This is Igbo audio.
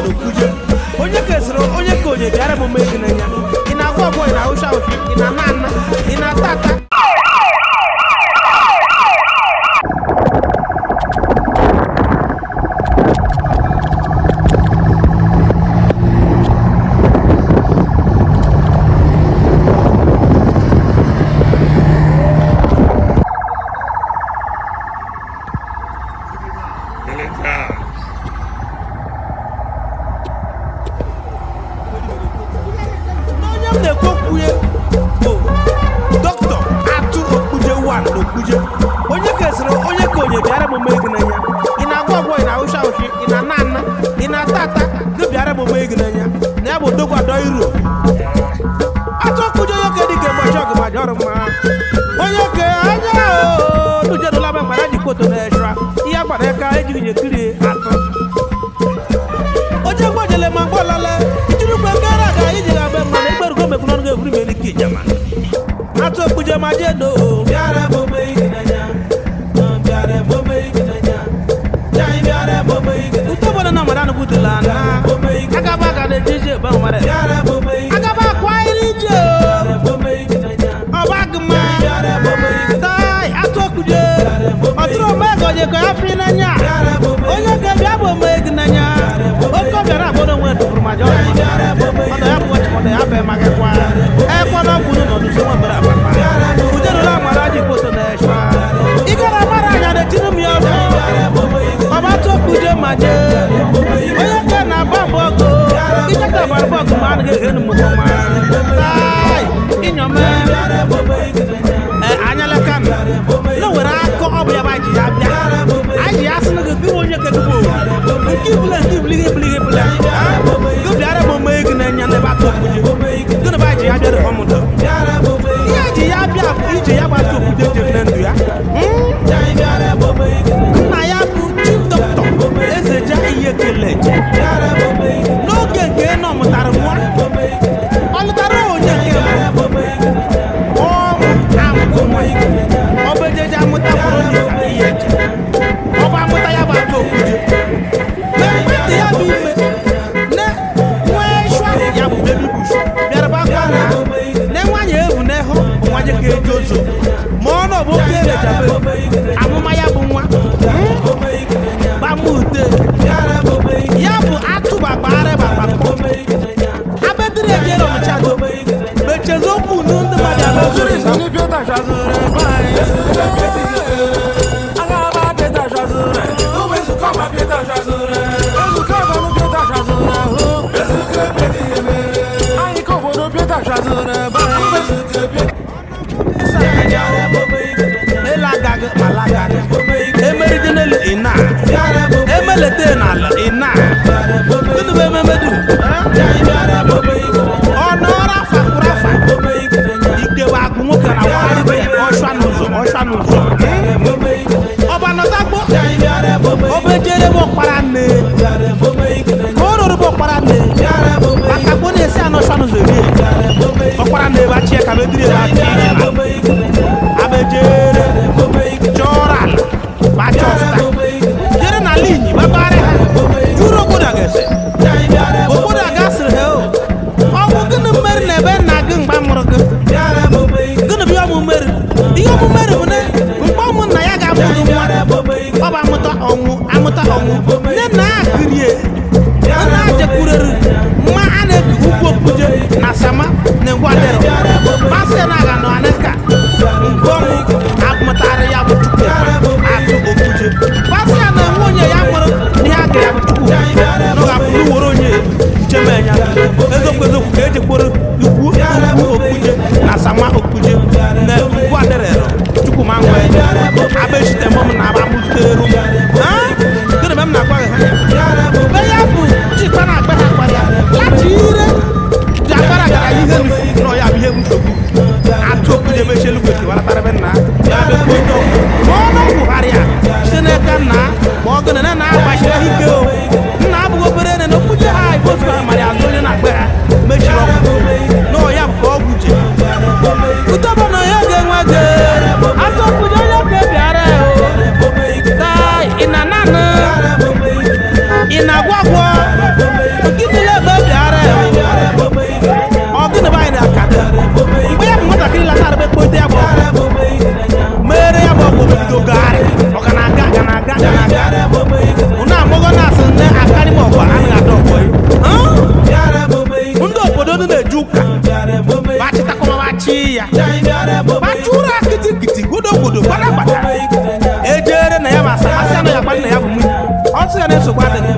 n'Okuje onye kesịrị onye ka onye bịara emume gị n'anya ị na-agwa ọgwọ ị na-ahụcha ụchi ị na-ana ana ị na-ata ata Dr. Atu Okuje one Okuje onye kesịrị onye ka onye bịara emume gị n'anya ị na-agwa ọgwọ ị na-ahụcha ụchi ị na-ana ana ị na-ata ata gị bịara emume gị n'anya na ya bụ odogwu adọ iro Atu Okuje onye ka dị ka ụbọchị ọgụ ma jọrọ mma onye ka anya nujedụla ma mara ji kwoto na eshra ihe agbara aka ejighị nyekiri atụ oje gbajele ma gbọlale ijirukwe gara aga iji ga-abịa mma na egberugo mekwu n'ọnụ ga-egwuri m elike ijama Atu Okuje ma jedo bịara emume gị n'anya bịara emume gị n'anya bịara emume gị n'anya uto bọdọ na mara nụkwutela na agaba aga na ejije ebe nwere agaba akwa iri ije ọba gụma tai Atu Okuje ọtụrụ omego onye ka ya fi n'anya onye ga-ebịa bụ ome gị n'anya oke bịara abụrụ onwe tụfuru ma jọrọ ọdọ ya bụ ọchịkọdọ ya bụ emagakwa ekwana kwuru n'ọdụ so nwe mere abakpa ujerụla mara ji kwoto na eshwa ịgara mara anya na-etiri m ya ọfọ ọba Atu Okuje ma jee onye ka na-agba bọgụ icheta gbara bọgụ ma anaghị ehenu m ọma tai inyome anyalaka na were akọ ọ bụ ya bụ aji ya bịa aji ya sị na gị onye kedugbo nke ibule nke ibuli ibuli ibule gị bịara emume gị n'anya n'ebe Atu Okuje gị na aji ya bịara ọmụdọ ihe aji ya bịa bụ ije ya bụ Atu Okuje jere na ndụ ya nna ya bụ chief doctor Ezeja Iyekeleje n'oge nke nọ mụtara nwa ọ lụtara onye nke ọbejeje amụta kwụrụ n'ịka ihe eche ọba amụta ya bụ Atu Okuje na-ekpete ya bụ ime nwee shwa ya bụ bebi bush bịara bụ akwa na nwanyị evu n'ehụ nwanye ka eji ozo ma ọ nọ bụ oke elejabe amụma ya bụ nwa gbamute ya bụ atụbagbara babapụ abedịrị ejere ọmụchado mechezi okwu ndị mmadụ abezuri emeridinelu ina emelete n'ala ina gịnị bụ ememedu ọnụ ọrụ afa kwụrụ afa ikewa agụ nwoke na nwaanyị ọsha n'ụzọ ọbanọtagbo obejere bụ ọkpara nne ka o rụrụ bụ ọkpara nne maka gbo na-esi anụ ọsha n'ụzọ eri ọkpara nne ebe achị ya ka bediri ebe achị abejere chọrọ ala bacha ọfụta jere na linyi babara ha juru obodo agase obodo agasịrị ha ọ bụ gịnị mmeri na ebe nna gị mgba mụrụ gị gịnị bụ ihe ọmụ mmeri bụ na mgbe ụmụ nna ya ga-amụrụ nwa ọ bụ amụta ọnwụ nne na akịrie nna jekwurere mma a na-eku ugwu Okuje na sama na ngwadero masị na aga nọ aneka ngọmụ amụtara ya bụ Chukwu Atu Okuje masị ya na nwunye ya mụrụ ihe aga ya bụ Chukwu nọ ga-apụrụ were onye chemenya eziokwu ka ejekwuru ugwu Okuje na sama Okuje na ngwadero Chukwu ma nwe abechite mom na abamụteru gịnị m na-agwa ha be ya bụ chikwa na agba ha kwara lati ire ji agbara gara ihe nufu nọ ya bụ ihe nsogbu Atu Okuje mechelu kwesịrị waratara be nna ya bụ oto ma ọ nọ Buhari a site n'aka nna ma ọ gịnị na-agbachiri ha ike o nna abụghị obere ene na Okuje ha ibozu ha mara azụ onye na-agba ha mechiri ọkụ nọ ya bụ ka ọgwụ ji utobo na ya ga-enwe gị Atu Okuje onye ka bịara tai ị na-agwagwọ na nsogbu adịghị